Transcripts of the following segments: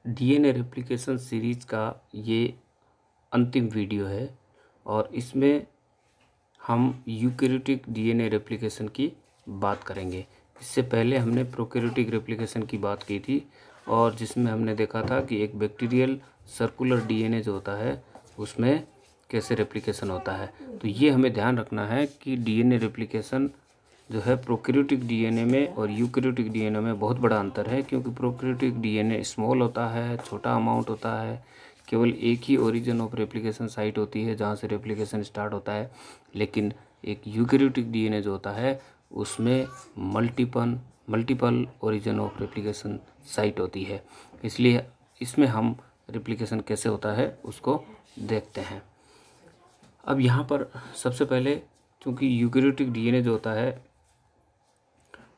DNA replication series का ये अंतिम वीडियो है और इसमें हम यूकैरियोटिक डीएनए रेप्लिकेशन की बात करेंगे। इससे पहले हमने प्रोकैरियोटिक रेप्लिकेशन की बात की थी और जिसमें हमने देखा था कि एक बैक्टीरियल सर्कुलर डीएनए जो होता है उसमें कैसे रेप्लिकेशन होता है। तो ये हमें ध्यान रखना है कि डीएनए रेप्लिकेशन जो है प्रोकैरियोटिक डीएनए में और यूकैरियोटिक डीएनए में बहुत बड़ा अंतर है, क्योंकि प्रोकैरियोटिक डीएनए स्मॉल होता है, छोटा अमाउंट होता है, केवल एक ही ओरिजिन ऑफ रेप्लिकेशन साइट होती है जहाँ से रेप्लिकेशन स्टार्ट होता है। लेकिन एक यूकैरियोटिक डीएनए जो होता है उसमें multiple origin of replication site होती है। इसलिए इसमें हम रेप्लिकेशन कैसे होता है उसको देखते हैं। अब यहाँ पर सबसे पहले, क्योंकि यूकैरियोटिक डीएनए जो होता है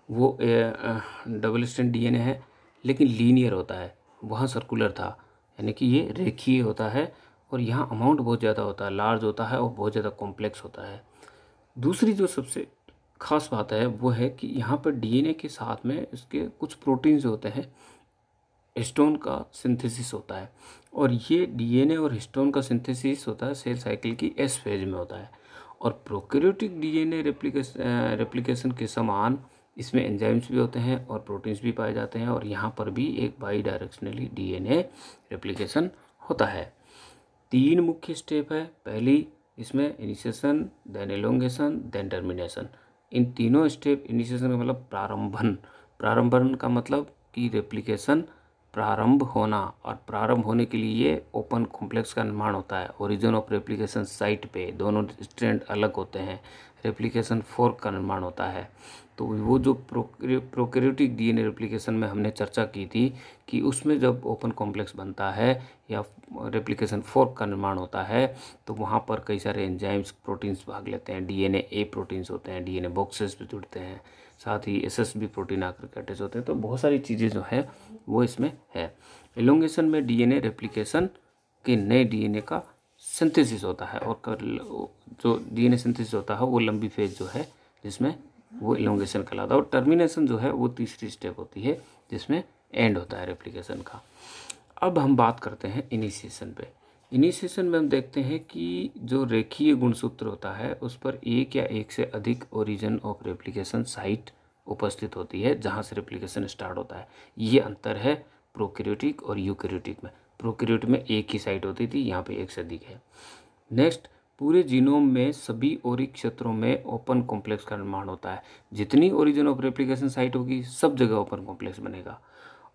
वो डबल स्ट्रैंड डीएनए है लेकिन लीनियर होता है, वहाँ सर्कुलर था, यानी कि ये रेखीय होता है और यहाँ अमाउंट बहुत ज़्यादा होता है, लार्ज होता है और बहुत ज़्यादा कॉम्प्लेक्स होता है। दूसरी जो सबसे खास बात है वो है कि यहाँ पर डीएनए के साथ में इसके कुछ प्रोटीन्स होते हैं, हिस्टोन का सिंथेसिस होता है और ये डीएनए और हिस्टोन का सिंथेसिस होता है सेल साइकिल की एस फेज में होता है। और प्रोकैरियोटिक डीएनए रेप्लिकेशन के समान इसमें एंजाइम्स भी होते हैं और प्रोटीन्स भी पाए जाते हैं और यहाँ पर भी एक बाई डायरेक्शनली डीएनए रेप्लिकेशन होता है। 3 मुख्य स्टेप है। पहली इसमें initiation, then elongation, then termination. इन तीनों स्टेप, इनिशिएशन का मतलब प्रारंभन का मतलब कि रेप्लिकेशन प्रारंभ होना, और प्रारंभ होने के लिए ओपन कॉम्प्लेक्स का निर्माण होता है। ओरिजिन ऑफ रेप्लिकेशन साइट पे दोनों स्ट्रैंड अलग होते हैं, रेप्लिकेशन फोर्क का निर्माण होता है। तो वो जो प्रोकैरियोटिक डीएनए रेप्लिकेशन में हमने चर्चा की थी कि उसमें जब ओपन कॉम्प्लेक्स बनता है या रेप्लिकेशन फोर्क का निर्माण होता है तो वहाँ पर कई सारे एंजाइम्स, प्रोटीन्स भाग लेते हैं। डीएनए ए प्रोटीन्स होते हैं, डीएनए बॉक्सेस भी जुड़ते हैं, साथ ही एसएसबी प्रोटीन आकर के अटैच होते हैं। तो बहुत सारी चीज़ें जो है वो इसमें है। एलोंगेशन में डीएनए रेप्लिकेशन के नए डीएनए का सिंथेसिस होता है और जो डीएनए सिंथेसिस होता है वो लंबी फेज जो है जिसमें वो एलोंगेशन कहलाता है। और टर्मिनेशन जो है वो तीसरी स्टेप होती है जिसमें एंड होता है रेप्लिकेशन का। अब हम बात करते हैं इनिशिएशन पे। इनिशिएशन में हम देखते हैं कि जो रेखीय गुणसूत्र होता है उस पर एक या एक से अधिक ओरिजिन ऑफ रेप्लिकेशन साइट उपस्थित होती है जहाँ से रेप्लिकेशन स्टार्ट होता है। ये अंतर है प्रोकैरियोटिक और यूकैरियोटिक में। प्रोकैरियोटिक में एक ही साइट होती थी, यहाँ पे एक से अधिक है। नेक्स्ट, पूरे जीनोम में सभी ओरिक क्षेत्रों में ओपन कॉम्प्लेक्स का निर्माण होता है। जितनी ओरिजिन ऑफ रेप्लिकेशन साइट होगी सब जगह ओपन कॉम्प्लेक्स बनेगा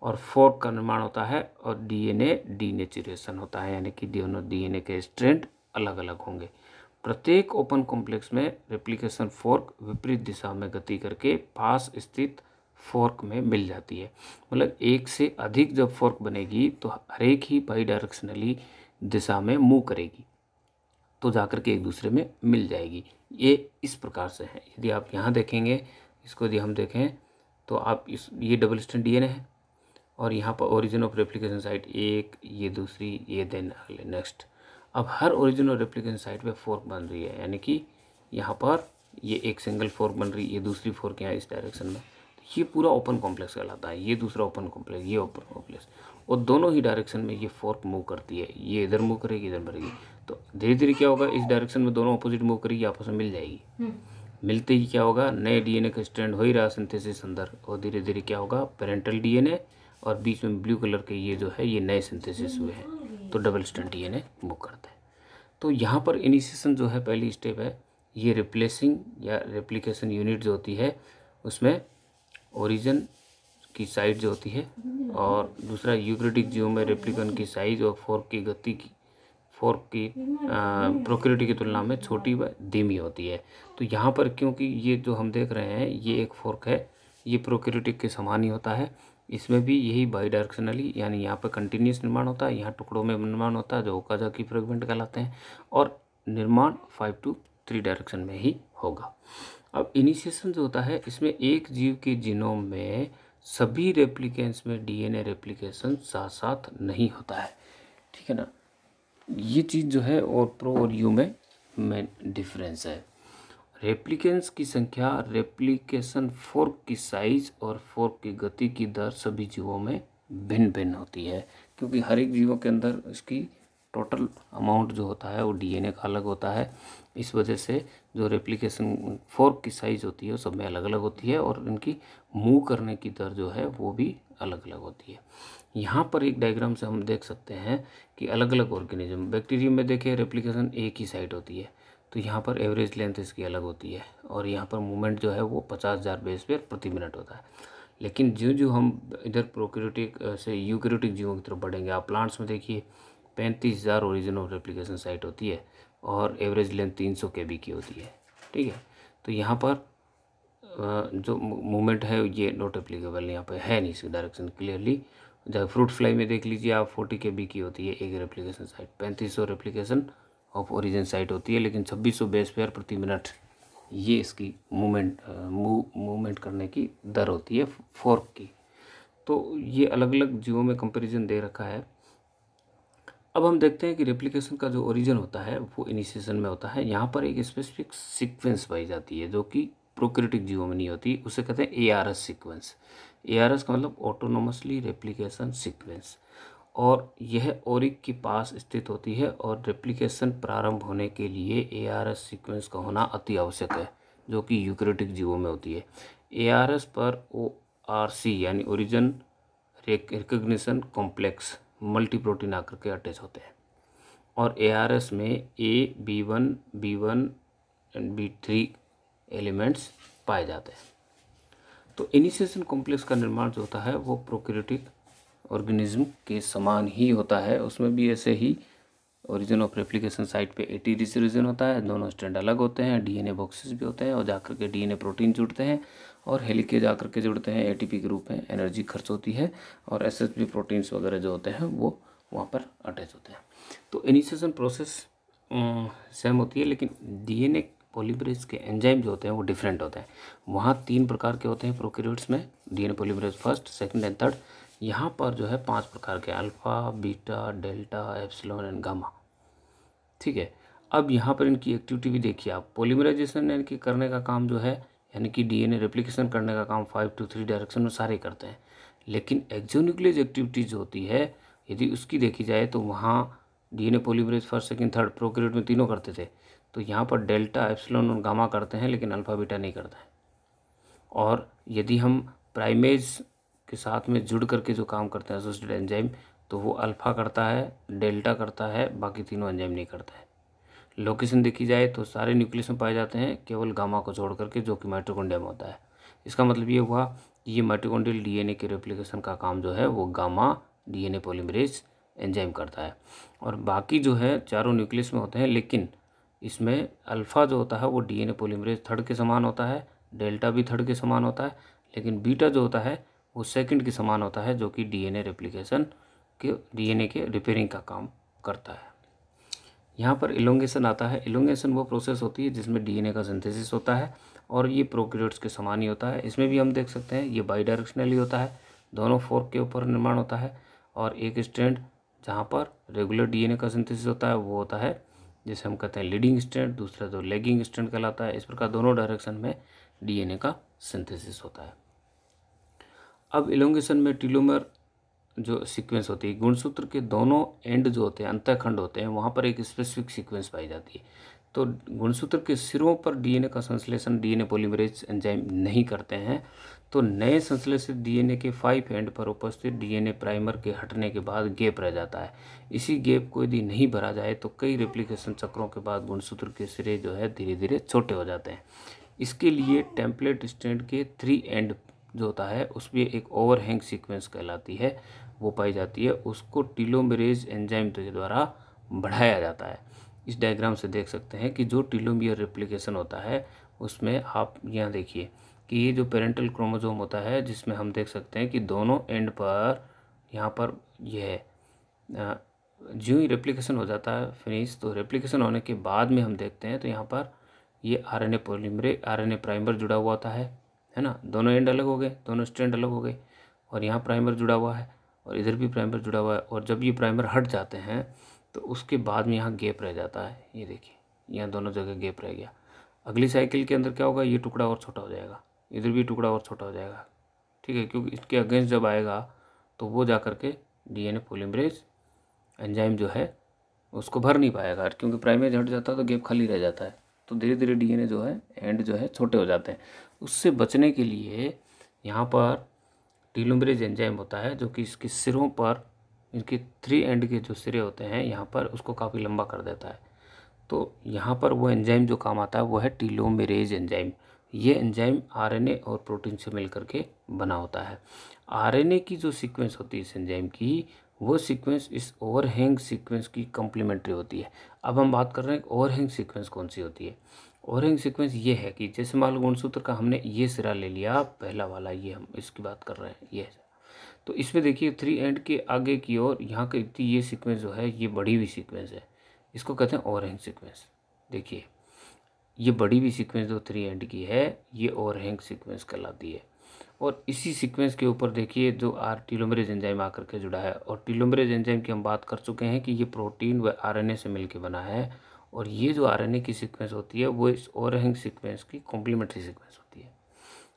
और फोर्क का निर्माण होता है और डीएनए डीनेचुरेशन होता है, यानी कि दोनों डीएनए के स्ट्रैंड अलग अलग होंगे। प्रत्येक ओपन कॉम्प्लेक्स में रेप्लिकेशन फोर्क विपरीत दिशा में गति करके पास स्थित फोर्क में मिल जाती है। मतलब एक से अधिक जब फोर्क बनेगी तो हर एक ही बाई डायरेक्शनली दिशा में मूव करेगी तो जाकर के एक दूसरे में मिल जाएगी। ये इस प्रकार से है। यदि आप यहाँ देखेंगे, इसको यदि हम देखें तो आप ये डबल स्ट्रैंड डीएनए है और यहाँ पर ओरिजिन ऑफ रेप्लिकेशन साइट एक, ये दूसरी, ये देन अगले नेक्स्ट। अब हर ओरिजिन ऑफ रेप्लिकेशन साइट पे फोर्क बन रही है, यानी कि यहाँ पर ये एक सिंगल फोर्क बन रही है, ये दूसरी फोर्क यहाँ इस डायरेक्शन में, तो ये पूरा ओपन कॉम्प्लेक्स कहलाता है। ये दूसरा ओपन कॉम्प्लेक्स, ये ओपन कॉम्प्लेक्स, और दोनों ही डायरेक्शन में ये फोर्क मूव करती है। ये इधर मूव करेगी, इधर बढ़ेगी, तो धीरे धीरे क्या होगा, इस डायरेक्शन में दोनों अपोजिट मूव करेगी, आपस में मिल जाएगी। मिलते ही क्या होगा, नए डीएनए का स्ट्रैंड हो ही रहा सिंथेसिस अंदर, और धीरे धीरे क्या होगा, पेरेंटल डीएनए और बीच में ब्लू कलर के ये जो है ये नए सिंथेसिस हुए हैं, तो डबल स्ट्रैंड डीएनए मूव करता है। तो यहाँ पर इनिशिएशन जो है पहली स्टेप है, ये रिप्लेसिंग या रेप्लिकेशन यूनिट जो होती है उसमें ओरिजिन की साइड जो होती है, और दूसरा यूकैरियोटिक जीवों में रेप्लिकन की साइज और फोर्क की गति की प्रोकैरियोटिक की तुलना में छोटी व धीमी होती है। तो यहाँ पर क्योंकि ये जो हम देख रहे हैं ये एक फोर्क है, ये प्रोकैरियोटिक के समान ही होता है। इसमें भी यही बाई डायरेक्शनली, यानी यहाँ पर कंटिन्यूस निर्माण होता है, यहाँ टुकड़ों में निर्माण होता है जो ओकाजाकी फ्रेगमेंट कहलाते हैं, और निर्माण 5 to 3 डायरेक्शन में ही होगा। अब इनिशिएशन जो होता है इसमें एक जीव के जीनोम में सभी रेप्लिकेंट्स में डीएनए रेप्लिकेशन साथ साथ नहीं होता है, ठीक है ना। ये चीज़ जो है और प्रो और यू में डिफरेंस है। रेप्लिकेंट्स की संख्या, रेप्लिकेशन फोर्क की साइज और फोर्क की गति की दर सभी जीवों में भिन्न भिन्न होती है, क्योंकि हर एक जीवों के अंदर इसकी टोटल अमाउंट जो होता है वो डीएनए का अलग होता है। इस वजह से जो रेप्लिकेशन फोर्क की साइज़ होती है वो सब में अलग अलग होती है, और इनकी मूव करने की दर जो है वो भी अलग अलग होती है। यहाँ पर एक डायग्राम से हम देख सकते हैं कि अलग अलग ऑर्गेनिज्म, बैक्टीरियम में देखें रेप्लिकेशन एक ही साइड होती है, तो यहाँ पर एवरेज लेंथ इसकी अलग होती है, और यहाँ पर मूवमेंट जो है वो 50,000 बेस पेयर प्रति मिनट होता है। लेकिन जो जो हम इधर प्रोकैरियोटिक से यूकैरियोटिक जीवों की तरफ बढ़ेंगे, आप प्लांट्स में देखिए 35,000 ओरिजिन ऑफ रेप्लिकेशन साइट होती है, और एवरेज लेंथ 300 kb की होती है। ठीक है, तो यहाँ पर जो मूवमेंट है ये नॉट एप्लीकेबल, यहाँ पर है नहीं इसकी डायरेक्शन क्लियरली। जब फ्रूट फ्लाई में देख लीजिए आप 40 kb की होती है एक replication site, 3500 replication of origin site होती है, लेकिन 2600 बेस पेयर प्रति मिनट ये इसकी मूवमेंट करने की दर होती है फोर्क की। तो ये अलग अलग जीवों में कंपैरिजन दे रखा है। अब हम देखते हैं कि रेप्लिकेशन का जो ओरिजिन होता है वो इनिशिएशन में होता है। यहाँ पर एक स्पेसिफिक सीक्वेंस पाई जाती है जो कि प्रोकैरियोटिक जीवों में नहीं होती, उसे कहते हैं ARS सीक्वेंस। ARS का मतलब ऑटोनोमसली रेप्लिकेशन सीक्वेंस, और यह ओरिक के पास स्थित होती है, और रेप्लिकेशन प्रारंभ होने के लिए ARS सीक्वेंस का होना अति आवश्यक है, जो कि यूकैरियोटिक जीवों में होती है। ARS पर ORC यानी origin recognition complex multi protein आकर के अटैच होते हैं, और ARS में A, B1, B1 and B3 elements पाए जाते हैं। तो इनिशिएशन कॉम्प्लेक्स का निर्माण जो होता है वो प्रोकैरियोटिक ऑर्गेनिज्म के समान ही होता है, उसमें भी ऐसे ही ओरिजिन ऑफ रेप्लिकेशन साइट पे ATDC रीजन होता है, दोनों स्ट्रैंड अलग होते हैं, DNA बॉक्सेस भी होते हैं, और जाकर के DNA प्रोटीन जुड़ते हैं, और हेलिकेज आकर के जुड़ते हैं, ATP के रूप में एनर्जी खर्च होती है, और SHB प्रोटीन्स वगैरह जो होते हैं वो वहाँ पर अटैच होते हैं। तो इनिशिएशन प्रोसेस सेम होती है, लेकिन DNA पॉलीमरेज के एंजाइम जो होते हैं वो डिफरेंट होते हैं। वहाँ 3 प्रकार के होते हैं प्रोकैरियोट्स में, DNA polymerase first, second and third. यहाँ पर जो है 5 प्रकार के, alpha, beta, delta, epsilon and gamma. ठीक है, अब यहाँ पर इनकी एक्टिविटी भी देखिए आप। पॉलीमराइजेशन इनकी करने का काम जो है, यानी कि DNA रेप्लिकेशन करने का काम 5 to 3 डायरेक्शन में सारे करते हैं, लेकिन एक्सोन्यूक्लियस एक्टिविटीज जो होती है यदि उसकी देखी जाए तो वहाँ DNA polymerase first, second, third prokaryote में तीनों करते थे, तो यहाँ पर डेल्टा, एप्सिलॉन और गामा करते हैं, लेकिन अल्फ़ा बीटा नहीं करते हैं। और यदि हम प्राइमेज के साथ में जुड़ करके जो काम करते हैं एसोसिएटेड एंजाइम, तो वो अल्फ़ा करता है, डेल्टा करता है, बाकी तीनों एंजाइम नहीं करता है। लोकेशन देखी जाए तो सारे न्यूक्लियस में पाए जाते हैं, केवल गामा को छोड़ करके, जो कि माइटोकॉन्ड्रिया में होता है। इसका मतलब ये हुआ कि ये माइटोकॉन्ड्रियल DNA के रेप्लिकेशन का काम जो है वो गामा DNA पॉलीमरेज एंजाइम करता है, और बाकी जो है चारों न्यूक्लियस में होते हैं, लेकिन इसमें अल्फ़ा जो होता है वो DNA पॉलीमरेज थर्ड के समान होता है, डेल्टा भी थर्ड के समान होता है, लेकिन बीटा जो होता है वो सेकंड के समान होता है, जो कि DNA रेप्लिकेशन के DNA के रिपेयरिंग का काम करता है। यहाँ पर इलोंगेशन आता है। इलोंगेशन वो प्रोसेस होती है जिसमें DNA का सिंथेसिस होता है, और ये प्रोकैरियोट्स के समान ही होता है। इसमें भी हम देख सकते हैं ये बाई डायरेक्शनली होता है, दोनों फोर्क के ऊपर निर्माण होता है, और एक स्ट्रैंड जहाँ पर रेगुलर DNA का सिंथेसिस होता है वो होता है जिसे हम कहते हैं लीडिंग स्ट्रैंड, दूसरा जो लैगिंग स्ट्रैंड कहलाता है। इस प्रकार दोनों डायरेक्शन में DNA का सिंथेसिस होता है। अब इलोंगेशन में टीलोमर जो सीक्वेंस होती है, गुणसूत्र के दोनों एंड जो होते हैं, अंतःखंड होते हैं, वहाँ पर एक स्पेसिफिक सीक्वेंस पाई जाती है। तो गुणसूत्र के सिरों पर DNA का संश्लेषण DNA पॉलीमरेज एंजाइम नहीं करते हैं, तो नए संश्लेषित DNA के 5 एंड पर उपस्थित DNA प्राइमर के हटने के बाद गैप रह जाता है। इसी गैप को यदि नहीं भरा जाए तो कई रेप्लिकेशन चक्रों के बाद गुणसूत्र के सिरे जो है धीरे धीरे छोटे हो जाते हैं। इसके लिए टेम्पलेट स्ट्रैंड के 3 एंड जो होता है उसमें एक ओवरहैंग सीक्वेंस कहलाती है, वो पाई जाती है, उसको टीलोमेरेज एंजाइम के द्वारा बढ़ाया जाता है। इस डायग्राम से देख सकते हैं कि जो टीलोमियर रेप्लिकेशन होता है उसमें आप यहाँ देखिए कि ये जो पेरेंटल क्रोमोसोम होता है, जिसमें हम देख सकते हैं कि दोनों एंड पर यहाँ पर यह जो ही रेप्लिकेशन हो जाता है फिनिश, तो रेप्लिकेशन होने के बाद में हम देखते हैं तो यहाँ पर ये RNA प्राइमर जुड़ा हुआ होता है ना। दोनों एंड अलग हो गए, दोनों स्ट्रैंड अलग हो गए, और यहाँ प्राइमर जुड़ा हुआ है और इधर भी प्राइमर जुड़ा हुआ है, और जब ये प्राइमर हट जाते हैं तो उसके बाद में यहाँ गैप रह जाता है। ये देखिए यहाँ दोनों जगह गैप रह गया। अगली साइकिल के अंदर क्या होगा, ये टुकड़ा और छोटा हो जाएगा, इधर भी टुकड़ा और छोटा हो जाएगा, ठीक है, क्योंकि इसके अगेंस्ट जब आएगा तो वो जा कर के डीएनए पॉलीमरेज एंजाइम जो है उसको भर नहीं पाएगा, क्योंकि प्राइमेज हट जाता है तो गैप खाली रह जाता है, तो धीरे धीरे डीएनए जो है एंड जो है छोटे हो जाते हैं। उससे बचने के लिए यहाँ पर टीलोमरेज एंजाइम होता है जो कि इसके सिरों पर, इनके 3 एंड के जो सिरे होते हैं यहाँ पर, उसको काफ़ी लंबा कर देता है। तो यहाँ पर वो एंजाइम जो काम आता है वो है टीलोमेरेज एंजाइम। ये एंजाइम आरएनए और प्रोटीन से मिलकर के बना होता है। आरएनए की जो सीक्वेंस होती है इस एंजाइम की, वो सीक्वेंस इस ओवरहैंग सीक्वेंस की कॉम्प्लीमेंट्री होती है। अब हम बात कर रहे हैं ओवरहैंग सीक्वेंस कौन सी होती है। ओवरहैंग सीक्वेंस ये है कि जैसे मान लो गुणसूत्र का हमने ये सिरा ले लिया, पहला वाला, ये हम इसकी बात कर रहे हैं, ये, तो इसमें देखिए 3 एंड के आगे की ओर यहाँ की ये सीक्वेंस जो है ये बढ़ी हुई सीक्वेंस है, इसको कहते हैं ओवरहैंग सीक्वेंस। देखिए ये बढ़ी हुई सीक्वेंस जो 3 एंड की है ये ओवरहैंग सीक्वेंस कहलाती है। और इसी सीक्वेंस के ऊपर देखिए जो टीलोमरेज एंजाइम आकर के जुड़ा है, और टीलोमरेज एंजाइम की हम बात कर चुके हैं कि ये प्रोटीन व आरएनए से मिलकर बना है, और ये जो आरएनए की सीक्वेंस होती है वो इस ओवरहैंग सीक्वेंस की कॉम्प्लीमेंट्री सीक्वेंस होती है,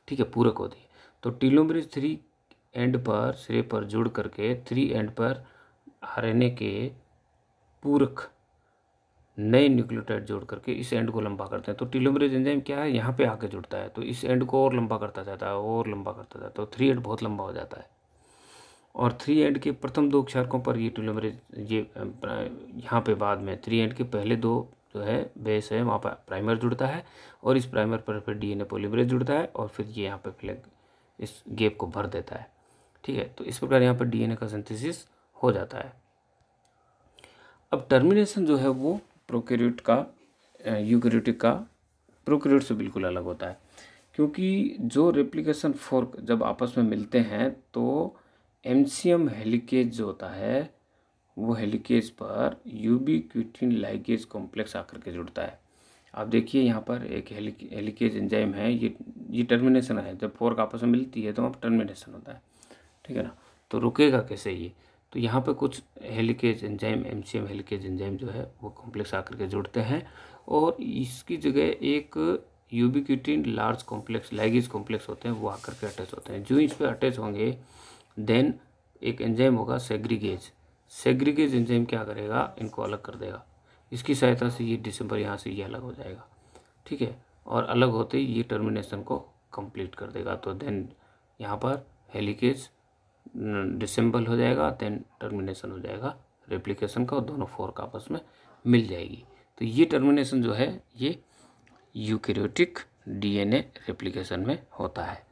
ठीक है, पूरक होती है। तो टीलोमरेज 3 एंड पर, सिरे पर जुड़ करके 3 एंड पर आरएनए के पूरक नए न्यूक्लियोटाइड जोड़ करके इस एंड को लंबा करते हैं। तो टीलोमरेज एंजाइम क्या है, यहाँ पे आके जुड़ता है, तो इस एंड को और लंबा करता जाता है, और लंबा करता जाता है, तो 3 एंड बहुत लंबा हो जाता है। और 3 एंड के प्रथम 2 अक्षारकों पर ये टीलोमरेज, ये यहाँ पे बाद में 3 एंड के पहले 2 जो है बेस है वहाँ पर प्राइमर जुड़ता है, और इस प्राइमर पर फिर डीएनए पॉलीमरेज जुड़ता है, और फिर ये यहाँ पे फ्लैग इस गैप को भर देता है, ठीक है। तो इस प्रकार यहाँ पर डीएनए का सिंथेसिस हो जाता है। अब टर्मिनेशन जो है वो प्रोकैरियोट का, यूकैरियोटिक का प्रोकैरियोट से बिल्कुल अलग होता है, क्योंकि जो रेप्लिकेशन फोर्क जब आपस में मिलते हैं तो एमसीएम हेलिकेज जो होता है वो हेलिकेज पर यूबीक्विटिन लाइगेज कॉम्प्लेक्स आकर के जुड़ता है। आप देखिए यहाँ पर एक हेलिकेज एंजाइम है, ये टर्मिनेशन है, जब फोर्क आपस में मिलती है तो वहाँ पर टर्मिनेशन होता है, ठीक है ना। तो रुकेगा कैसे ये, तो यहाँ पे कुछ helicase enzyme, MCM helicase enzyme जो है वो कॉम्प्लेक्स आकर के जुड़ते हैं, और इसकी जगह एक यूबीक्विटिन लार्ज कॉम्प्लेक्स, लाइगेज कॉम्प्लेक्स होते हैं, वो आकर के अटैच होते हैं। जो इस पर अटैच होंगे देन एक एंजाइम होगा सेग्रीगेज। सेग्रीगेज एंजाइम क्या करेगा, इनको अलग कर देगा, इसकी सहायता से ये डिसम्बर यहाँ से ये अलग हो जाएगा, ठीक है, और अलग होते ही ये टर्मिनेशन को कंप्लीट कर देगा। तो देन यहाँ पर हेलिकेज डिसेंबल हो जाएगा, देन टर्मिनेशन हो जाएगा रेप्लिकेशन का, और दोनों फोर्क आपस में मिल जाएगी। तो ये टर्मिनेशन जो है ये यूकैरियोटिक डीएनए रेप्लिकेशन में होता है।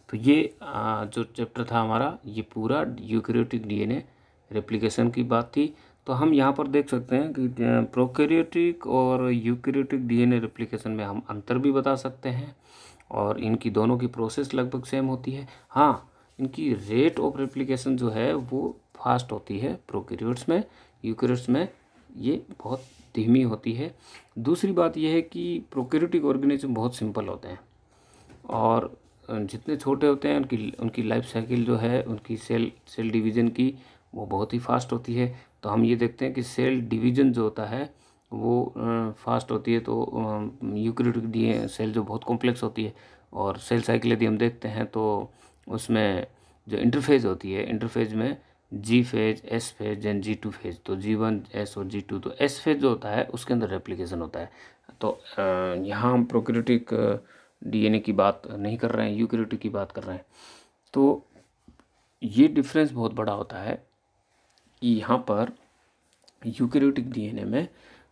तो ये जो चैप्टर था हमारा ये पूरा यूकैरियोटिक डीएनए रेप्लिकेशन की बात थी। तो हम यहाँ पर देख सकते हैं कि प्रोकैरियोटिक और यूकैरियोटिक डीएनए रेप्लिकेशन में हम अंतर भी बता सकते हैं, और इनकी दोनों की प्रोसेस लगभग सेम होती है। हाँ, इनकी रेट ऑफ रेप्लिकेशन जो है वो फास्ट होती है प्रोकैरियोट्स में, यूकैरियोट्स में ये बहुत धीमी होती है। दूसरी बात यह है कि प्रोकैरियोटिक ऑर्गेनिज्म बहुत सिंपल होते हैं, और जितने छोटे होते हैं उनकी लाइफ साइकिल जो है, उनकी सेल डिवीज़न की वो बहुत ही फास्ट होती है। तो हम ये देखते हैं कि सेल डिवीज़न जो होता है वो फास्ट होती है, तो यूकैरियोटिक डीएनए सेल जो बहुत कॉम्प्लेक्स होती है। और सेल साइकिल यदि हम देखते हैं तो उसमें जो इंटरफेज होती है, इंटरफेज में G phase, S phase, then G2 phase, तो G1, S और G2, तो एस फेज जो होता है उसके अंदर रेप्लिकेशन होता है। तो यहाँ हम प्रोकैरियोटिक डीएनए की बात नहीं कर रहे हैं, यूकैरियोटिक की बात कर रहे हैं। तो ये डिफरेंस बहुत बड़ा होता है कि यहाँ पर यूकैरियोटिक डीएनए में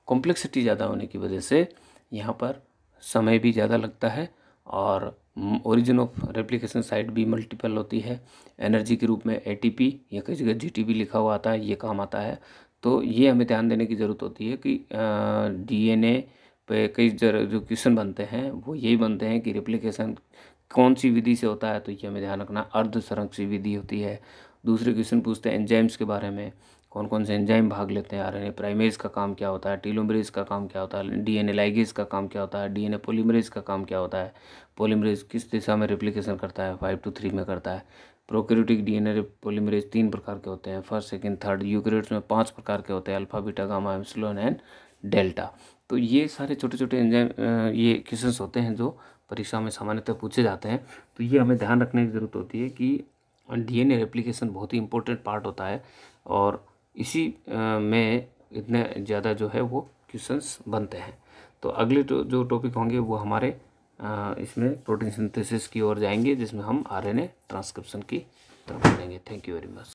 कॉम्प्लेक्सिटी ज़्यादा होने की वजह से यहाँ पर समय भी ज़्यादा लगता है, और ओरिजिन ऑफ रेप्लिकेशन साइट भी मल्टीपल होती है। एनर्जी के रूप में एटीपी या कई जगह जीटीपी लिखा हुआ आता है, ये काम आता है। तो ये हमें ध्यान देने की ज़रूरत होती है कि डीएनए पे कई जो क्वेश्चन बनते हैं वो यही बनते हैं कि रेप्लिकेशन कौन सी विधि से होता है, तो ये हमें ध्यान रखना, अर्ध संरक्षी विधि होती है। दूसरे क्वेश्चन पूछते हैं एंजाइम्स के बारे में, कौन कौन से एंजाइम भाग लेते हैं आरएनए प्राइमेज का काम क्या होता है, टीलोमरेज का काम क्या होता है, डीएनए लाइगेज का काम क्या होता है, डीएनए पॉलीमरेज का काम क्या होता है, पॉलीमरेज किस दिशा में रेप्लिकेशन करता है, 5 to 3 में करता है। प्रोकैरियोटिक डीएनए पॉलीमरेज 3 प्रकार के होते हैं, फर्स्ट, सेकंड, थर्ड। यूकैरियोट्स में 5 प्रकार के होते हैं, alpha, beta, gamma, epsilon and delta. तो ये सारे छोटे छोटे एंजाइम ये क्वेश्चंस होते हैं जो परीक्षा में सामान्यतः पूछे जाते हैं। तो ये हमें ध्यान रखने की ज़रूरत होती है कि डीएनए रेप्लिकेशन बहुत ही इम्पोर्टेंट पार्ट होता है और इसी में इतने ज़्यादा जो है वो क्वेश्चंस बनते हैं। तो अगले जो टॉपिक होंगे वो हमारे इसमें प्रोटीन सिंथेसिस की ओर जाएंगे, जिसमें हम आरएनए ट्रांसक्रिप्शन की तरफ बढ़ेंगे। Thank you very much.